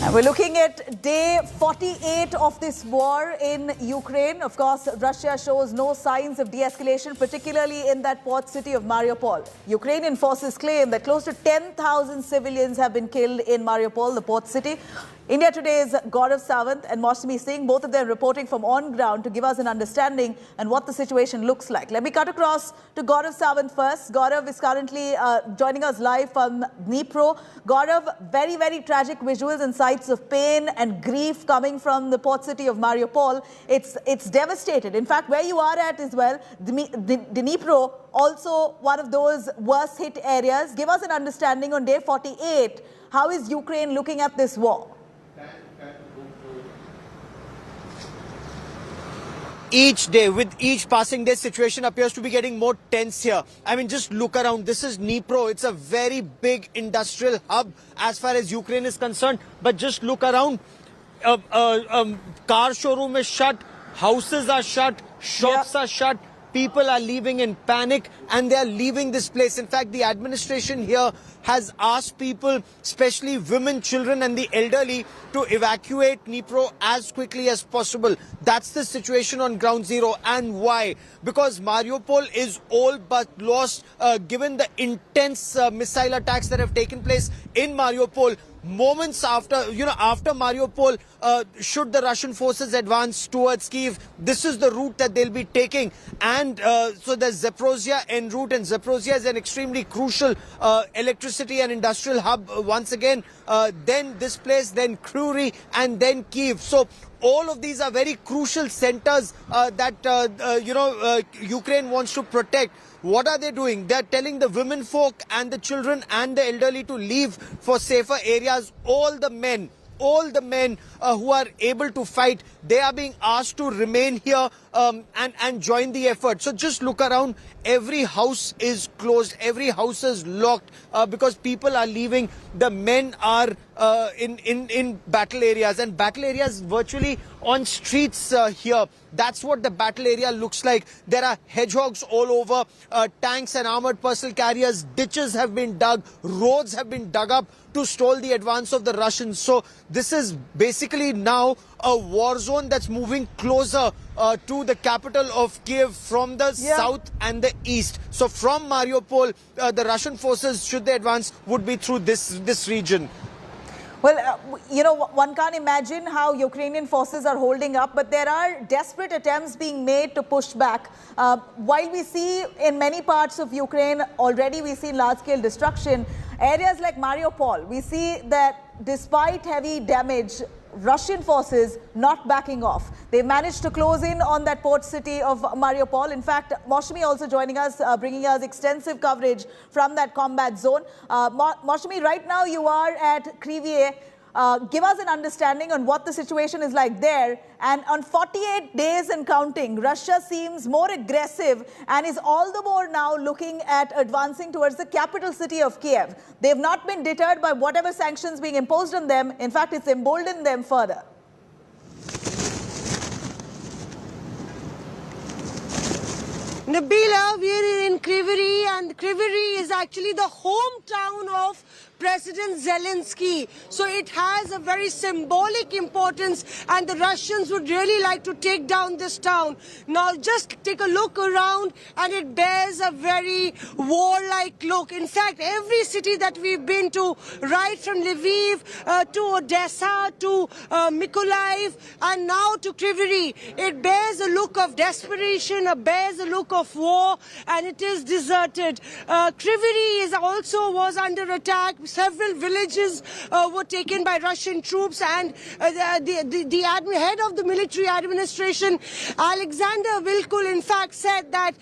And we're looking at day 48 of this war in Ukraine. Of course, Russia shows no signs of de-escalation, particularly in that port city of Mariupol. Ukrainian forces claim that close to 10,000 civilians have been killed in Mariupol, the port city. India Today's Gaurav Sawant and Mosmi Singh, both of them reporting from on ground to give us an understanding and what the situation looks like. Let me cut across to Gaurav Sawant first. Gaurav is currently joining us live from Dnipro. Gaurav, very, very tragic visuals and sights of pain and grief coming from the port city of Mariupol. It's devastated. In fact, where you are at as well, Dnipro, also one of those worst hit areas. Give us an understanding on day 48. How is Ukraine looking at this war? Each day, with each passing day, situation appears to be getting more tense here. I mean, just look around. This is Dnipro. It's a very big industrial hub as far as Ukraine is concerned. But just look around. Car showroom is shut. Houses are shut. Shops are shut. People are leaving in panic and they are leaving this place. In fact, the administration here has asked people, especially women, children and the elderly, to evacuate Dnipro as quickly as possible. That's the situation on ground zero. And why? Because Mariupol is all but lost, given the intense missile attacks that have taken place in Mariupol. Moments after, after Mariupol, should the Russian forces advance towards Kyiv, this is the route that they'll be taking. And so there's Zaporozhye en route, and Zaporozhye is an extremely crucial electricity and industrial hub once again. Then this place, then Kryvyi Rih, and then Kyiv. So all of these are very crucial centers that, Ukraine wants to protect. What are they doing? They're telling the women folk and the children and the elderly to leave for safer areas. All the men who are able to fight, they are being asked to remain here and join the effort. So just look around. Every house is closed. Every house is locked because people are leaving. The men are in battle areas, and battle areas virtually on streets here. That's what the battle area looks like. There are hedgehogs all over, tanks and armored personnel carriers. Ditches have been dug. Roads have been dug up to stall the advance of the Russians. So this is basically now a war zone that's moving closer to the capital of Kiev from the south and the east. So from Mariupol, the Russian forces, should they advance, would be through this region. Well, one can't imagine how Ukrainian forces are holding up, but there are desperate attempts being made to push back. While we see in many parts of Ukraine, already we see large-scale destruction, areas like Mariupol, we see that despite heavy damage, Russian forces not backing off. They managed to close in on that port city of Mariupol. In fact, Mosmi also joining us, bringing us extensive coverage from that combat zone. Mosmi, right now you are at Kryvyi Rih. Give us an understanding on what the situation is like there. And on 48 days and counting, Russia seems more aggressive and is all the more now looking at advancing towards the capital city of Kiev. They've not been deterred by whatever sanctions being imposed on them. In fact, it's emboldened them further. Nabila, we're in Kryvyi Rih, and Kryvyi Rih is actually the hometown of President Zelensky. So it has a very symbolic importance, and the Russians would really like to take down this town. Now just take a look around and it bears a very warlike look. In fact, every city that we've been to, right from Lviv to Odessa to Mykolaiv and now to Kryvyi Rih, it bears a look of desperation, it bears a look of war, and it is deserted. Kryvyi Rih was under attack. Several villages were taken by Russian troops, and the head of the military administration, Alexander Vilkul, in fact said that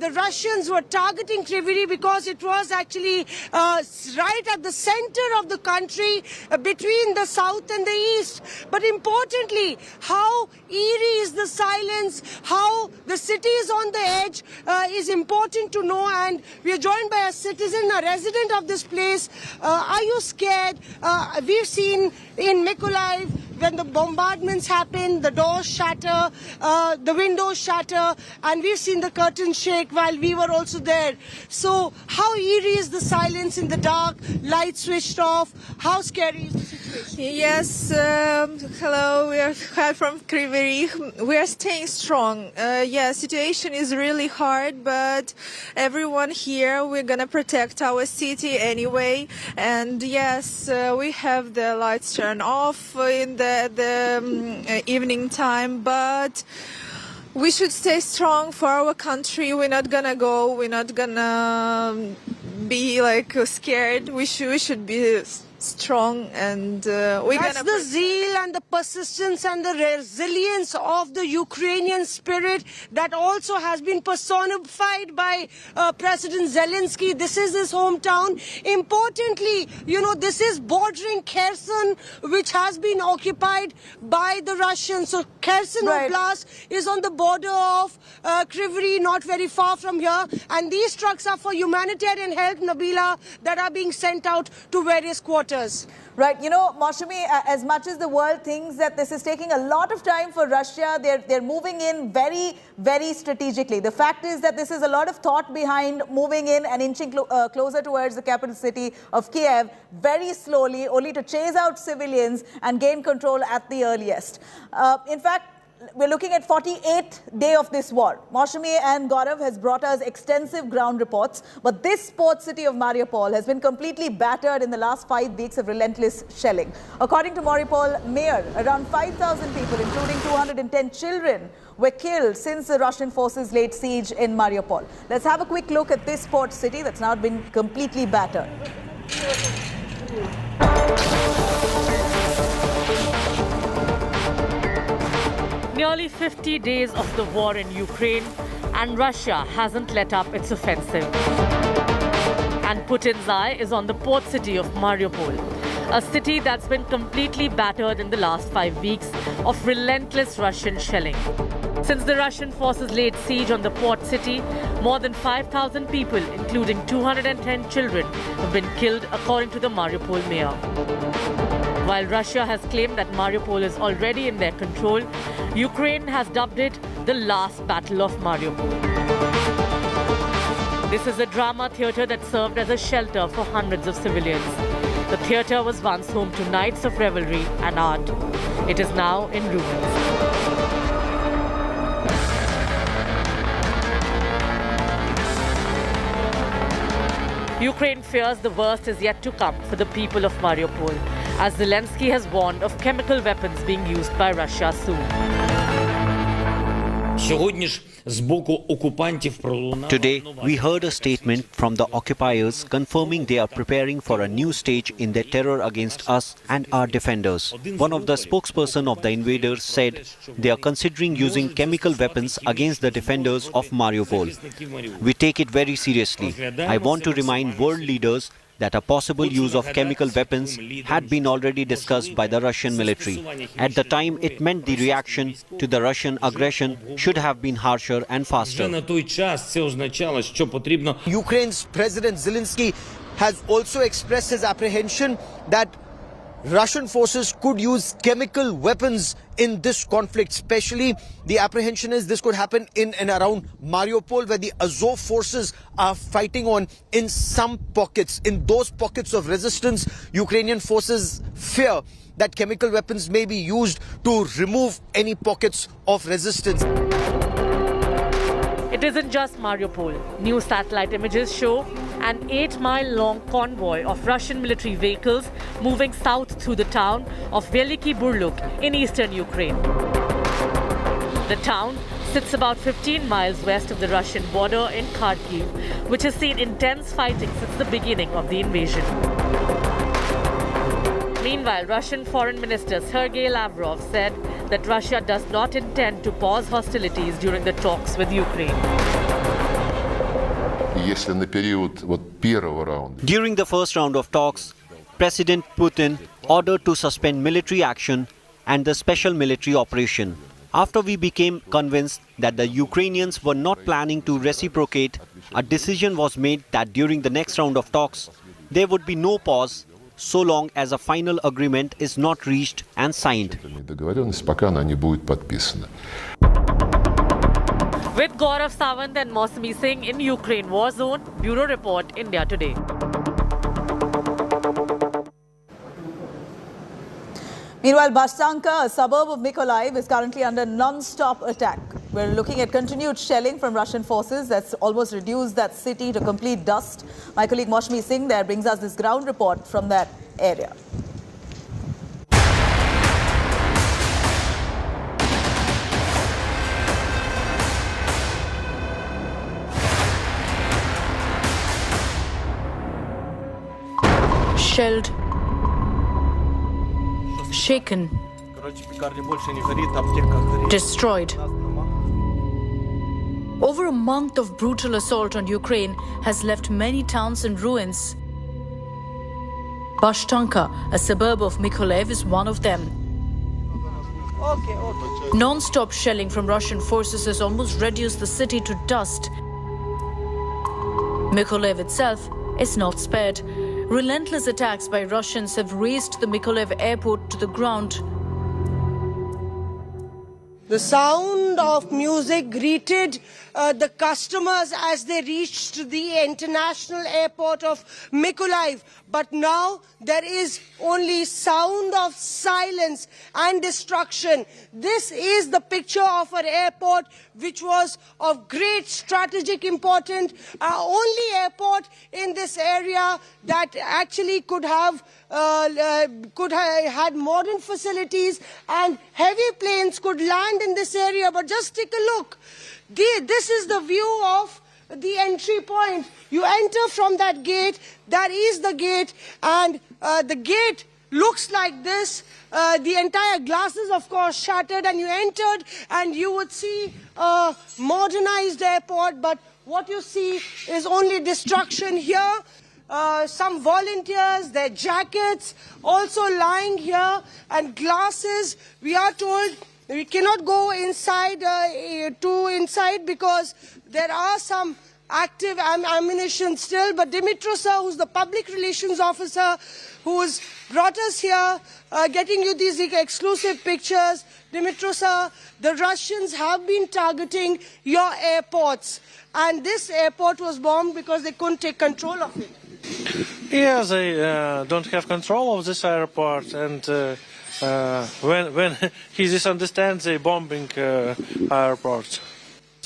the Russians were targeting Kryvyi Rih because it was actually right at the center of the country, between the south and the east. But importantly, how eerie is the silence, how the city is on the edge is important to know. And we are joined by a citizen, a resident of this place. Are you scared? We've seen in Mykolaiv, when the bombardments happen, the doors shatter, the windows shatter, and we've seen the curtain shake while we were also there. So how eerie is the silence in the dark, lights switched off? How scary is the situation? Yes, hello, we are from Kryvyi Rih. We are staying strong. Yeah, situation is really hard, but everyone here, we're gonna protect our city anyway. And yes, we have the lights turned off in the evening time, but we should stay strong for our country. We're not gonna go. We're not gonna be like scared. We should be strong, and that's the zeal and the persistence and the resilience of the Ukrainian spirit that also has been personified by President Zelensky. This is his hometown. Importantly, you know, this is bordering Kherson, which has been occupied by the Russians. So Kherson Oblast is on the border of Kryvyi Rih, not very far from here. And these trucks are for humanitarian help, Nabila, that are being sent out to various quarters. Right, you know, Maushami, as much as the world thinks that this is taking a lot of time for Russia, they're moving in very, very strategically. The fact is that this is a lot of thought behind moving in and inching closer towards the capital city of Kiev, very slowly, only to chase out civilians and gain control at the earliest. In fact, we're looking at 48th day of this war. Maushami and Gaurav has brought us extensive ground reports, but this port city of Mariupol has been completely battered in the last 5 weeks of relentless shelling. According to Mariupol mayor, around 5,000 people, including 210 children, were killed since the Russian forces laid siege in Mariupol. Let's have a quick look at this port city that's now been completely battered. Nearly 50 days of the war in Ukraine, and Russia hasn't let up its offensive. And Putin's eye is on the port city of Mariupol, a city that's been completely battered in the last 5 weeks of relentless Russian shelling. Since the Russian forces laid siege on the port city, more than 5,000 people, including 210 children, have been killed, according to the Mariupol mayor. While Russia has claimed that Mariupol is already in their control, Ukraine has dubbed it the last battle of Mariupol. This is a drama theatre that served as a shelter for hundreds of civilians. The theatre was once home to nights of revelry and art. It is now in ruins. Ukraine fears the worst is yet to come for the people of Mariupol, as Zelensky has warned of chemical weapons being used by Russia soon. Today, we heard a statement from the occupiers confirming they are preparing for a new stage in their terror against us and our defenders. One of the spokesperson of the invaders said they are considering using chemical weapons against the defenders of Mariupol. We take it very seriously. I want to remind world leaders that a possible use of chemical weapons had been already discussed by the Russian military. At the time, it meant the reaction to the Russian aggression should have been harsher and faster. Ukraine's President Zelensky has also expressed his apprehension that Russian forces could use chemical weapons in this conflict. Especially, the apprehension is this could happen in and around Mariupol, where the Azov forces are fighting on in some pockets. In those pockets of resistance, Ukrainian forces fear that chemical weapons may be used to remove any pockets of resistance. It isn't just Mariupol. New satellite images show an 8-mile-long convoy of Russian military vehicles moving south through the town of Veliki Burluk in eastern Ukraine. The town sits about 15 miles west of the Russian border in Kharkiv, which has seen intense fighting since the beginning of the invasion. Meanwhile, Russian Foreign Minister Sergei Lavrov said that Russia does not intend to pause hostilities during the talks with Ukraine. During the first round of talks, President Putin ordered to suspend military action and the special military operation. After we became convinced that the Ukrainians were not planning to reciprocate, a decision was made that during the next round of talks, there would be no pause so long as a final agreement is not reached and signed. With Gaurav Sawant and Maushami Singh in Ukraine war zone, Bureau Report, India Today. Meanwhile, Bashtanka, a suburb of Mykolaiv, is currently under non-stop attack. We're looking at continued shelling from Russian forces that's almost reduced that city to complete dust. My colleague Moshmi Singh there brings us this ground report from that area. Shelled, shaken, destroyed. Over a month of brutal assault on Ukraine has left many towns in ruins. Bashtanka, a suburb of Mykolaiv, is one of them. Non-stop shelling from Russian forces has almost reduced the city to dust. Mykolaiv itself is not spared. Relentless attacks by Russians have razed the Mykolaiv airport to the ground. The sound of music greeted the customers as they reached the international airport of Mykolaiv. But now there is only sound of silence and destruction. This is the picture of an airport which was of great strategic importance. Only airport in this area that actually could have had modern facilities and heavy planes could land in this area. But just take a look. This is the view of the entry point. You enter from that gate. That is the gate, and the gate looks like this. The entire glass is of course shattered, and you entered and you would see a modernized airport, but what you see is only destruction here. Some volunteers, their jackets also lying here, and glasses. We are told we cannot go inside inside because there are some active ammunition still. But Dimitro sir, who's the public relations officer, who's brought us here, getting you these exclusive pictures. Dimitro sir, the Russians have been targeting your airports, and this airport was bombed because they couldn't take control of it. Yes, they don't have control of this airport, and when he misunderstands, they bombing airports.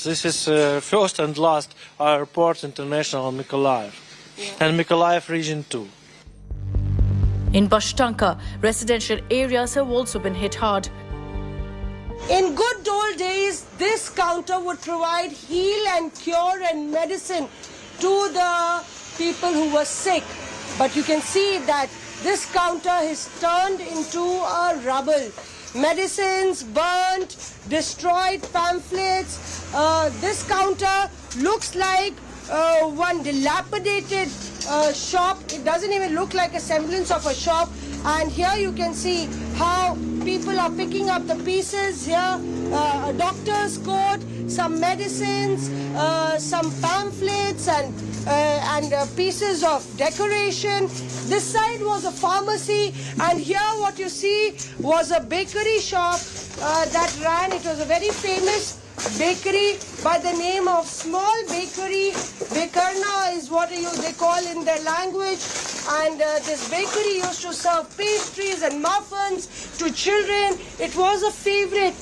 This is first and last airport international Mykolaiv, and Mykolaiv region too. In Bashtanka, residential areas have also been hit hard. In good old days, this counter would provide heal and cure and medicine to the people who were sick. But you can see that this counter is turned into a rubble. Medicines burnt, destroyed pamphlets. This counter looks like one dilapidated shop. It doesn't even look like a semblance of a shop. And here you can see how people are picking up the pieces here. A doctor's coat, some medicines, some pamphlets, and pieces of decoration. This side was a pharmacy, and here what you see was a bakery shop that ran. It was a very famous bakery by the name of Small Bakery. Bakerna is what they call in their language. And this bakery used to serve pastries and muffins to children. It was a favorite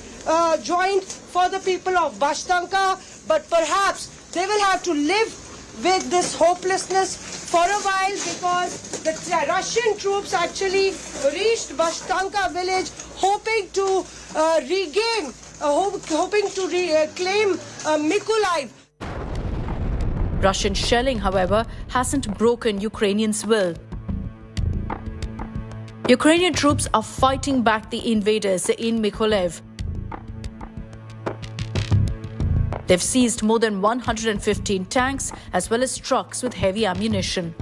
joint for the people of Bashtanka, but perhaps they will have to live with this hopelessness for a while, because the Russian troops actually reached Bashtanka village hoping to reclaim Mykolaiv. Russian shelling, however, hasn't broken Ukrainians' will. Ukrainian troops are fighting back the invaders in Mykolaiv. They've seized more than 115 tanks as well as trucks with heavy ammunition.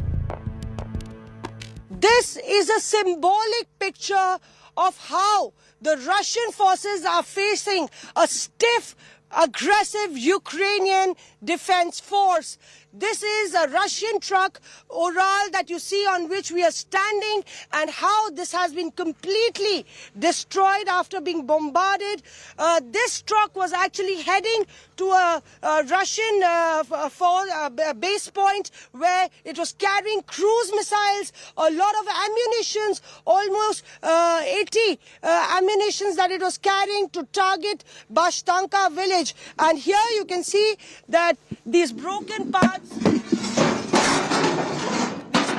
This is a symbolic picture of how the Russian forces are facing a stiff aggressive Ukrainian defense force. This is a Russian truck, Ural, that you see on which we are standing, and how this has been completely destroyed after being bombarded. This truck was actually heading to a Russian base point where it was carrying cruise missiles, a lot of ammunitions, almost 80 ammunitions that it was carrying to target Bashtanka village. And here you can see that these broken parts, these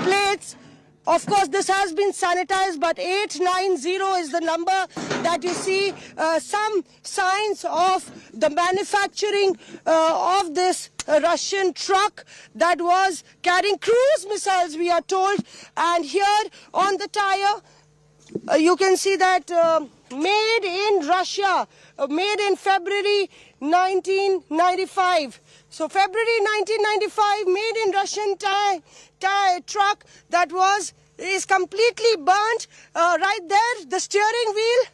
plates, of course this has been sanitized, but 890 is the number that you see. Some signs of the manufacturing of this Russian truck that was carrying cruise missiles, we are told. And here on the tire, you can see that made in Russia, made in February 1995. So February 1995, made in Russian truck that is completely burnt right there. The steering wheel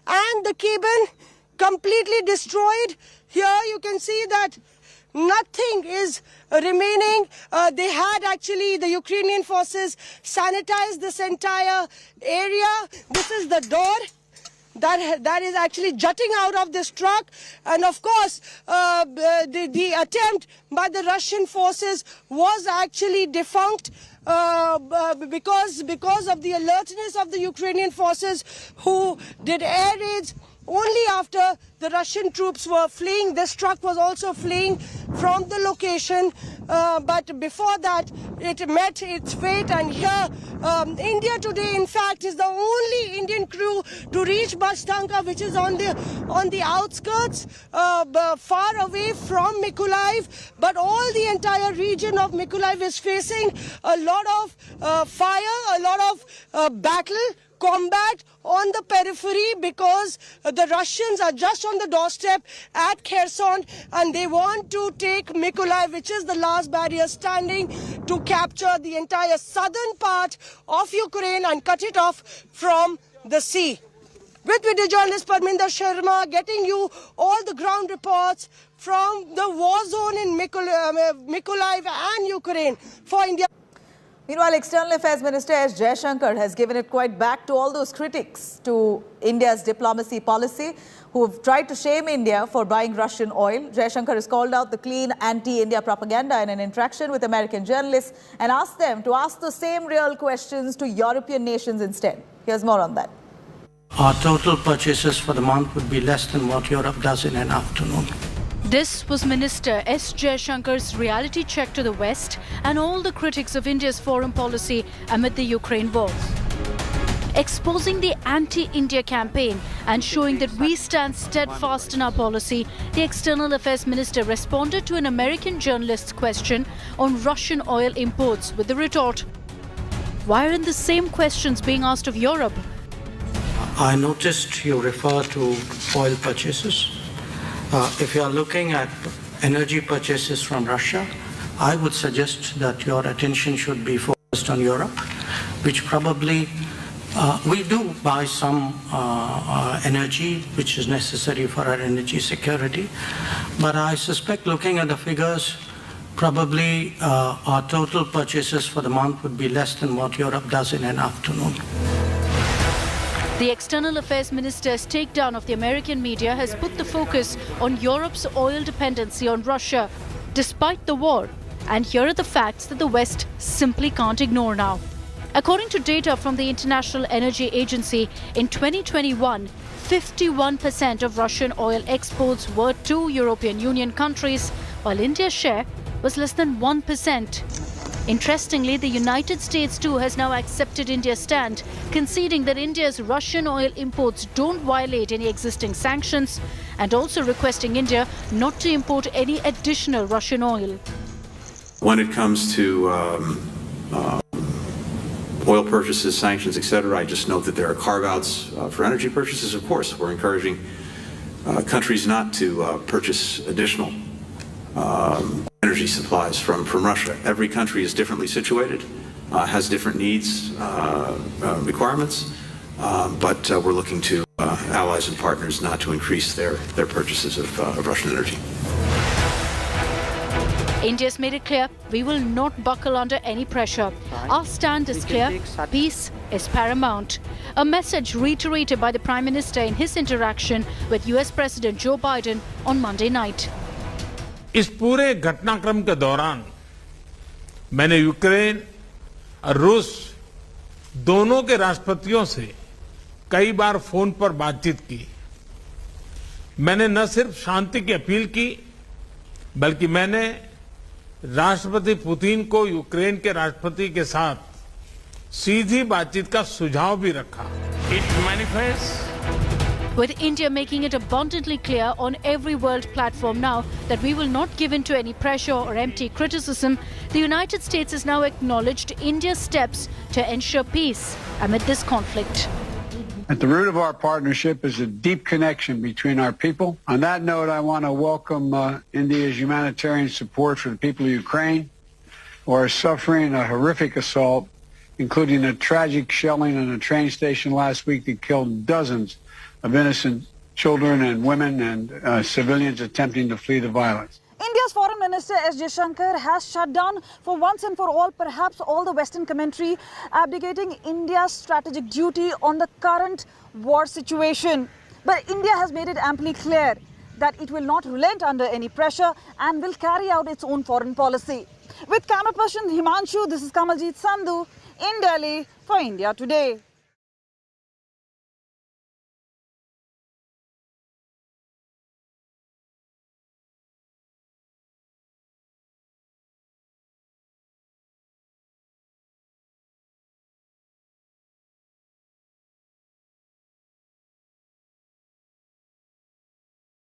and the cabin completely destroyed. Here you can see that nothing is remaining. They had actually, the Ukrainian forces, sanitized this entire area. This is the door that is actually jutting out of this truck. And of course, the attempt by the Russian forces was actually defunct because of the alertness of the Ukrainian forces, who did air raids only after the Russian troops were fleeing. This truck was also fleeing from the location, but before that it met its fate. And here India today, in fact, is the only Indian crew to reach Bashtanka, which is on the outskirts, far away from Mykolaiv. But all the entire region of Mykolaiv is facing a lot of fire, a lot of battle, combat on the periphery, because the Russians are just on the doorstep at Kherson, and they want to take Mykolaiv, which is the last barrier standing, to capture the entire southern part of Ukraine and cut it off from the sea. With video journalist Parminder Sharma, getting you all the ground reports from the war zone in Mykolaiv and Ukraine for India. Meanwhile, External Affairs Minister S. Jaishankar has given it quite back to all those critics to India's diplomacy policy who have tried to shame India for buying Russian oil. Jaishankar has called out the clean anti-India propaganda in an interaction with American journalists and asked them to ask the same real questions to European nations instead. Here's more on that. Our total purchases for the month would be less than what Europe does in an afternoon. This was Minister S. Jaishankar's reality check to the West and all the critics of India's foreign policy amid the Ukraine war. Exposing the anti-India campaign and showing that we stand steadfast in our policy, the External Affairs Minister responded to an American journalist's question on Russian oil imports with the retort, "Why aren't the same questions being asked of Europe?" I noticed you refer to oil purchases. If you are looking at energy purchases from Russia, I would suggest that your attention should be focused on Europe, which probably we do buy some energy which is necessary for our energy security. But I suspect, looking at the figures, probably our total purchases for the month would be less than what Europe does in an afternoon. The External Affairs Minister's takedown of the American media has put the focus on Europe's oil dependency on Russia, despite the war. And here are the facts that the West simply can't ignore now. According to data from the International Energy Agency, in 2021, 51% of Russian oil exports were to European Union countries, while India's share was less than 1%. Interestingly, the United States too has now accepted India's stand, conceding that India's Russian oil imports don't violate any existing sanctions, and also requesting India not to import any additional Russian oil. When it comes to oil purchases, sanctions, etc., I just note that there are carve-outs for energy purchases. Of course, we're encouraging countries not to purchase additional energy supplies from Russia. Every country is differently situated, has different needs, requirements. but we're looking to allies and partners not to increase their purchases of Russian energy. India's made it clear we will not buckle under any pressure. Our stand is clear. Peace is paramount. A message reiterated by the Prime Minister in his interaction with US President Joe Biden on Monday night. इस पूरे घटनाक्रम के दौरान मैंने Ukraine और रूस दोनों के राष्ट्रपतियों से कई बार फोन पर बातचीत की। मैंने न सिर्फ शांति की अपील की, बल्कि मैंने राष्ट्रपति पुतिन को यूक्रेन के राष्ट्रपति के साथ सीधी बातचीत का सुझाव भी रखा। It manifests with India making it abundantly clear on every world platform now that we will not give in to any pressure or empty criticism, the United States has now acknowledged India's steps to ensure peace amid this conflict. At the root of our partnership is a deep connection between our people. On that note, I want to welcome India's humanitarian support for the people of Ukraine who are suffering a horrific assault, including a tragic shelling on a train station last week that killed dozens of innocent children and women and civilians attempting to flee the violence. India's Foreign Minister S. Jaishankar has shut down for once and for all perhaps all the Western commentary, abdicating India's strategic duty on the current war situation. But India has made it amply clear that it will not relent under any pressure and will carry out its own foreign policy. With camera person Himanshu, this is Kamaljeet Sandhu in Delhi for India Today.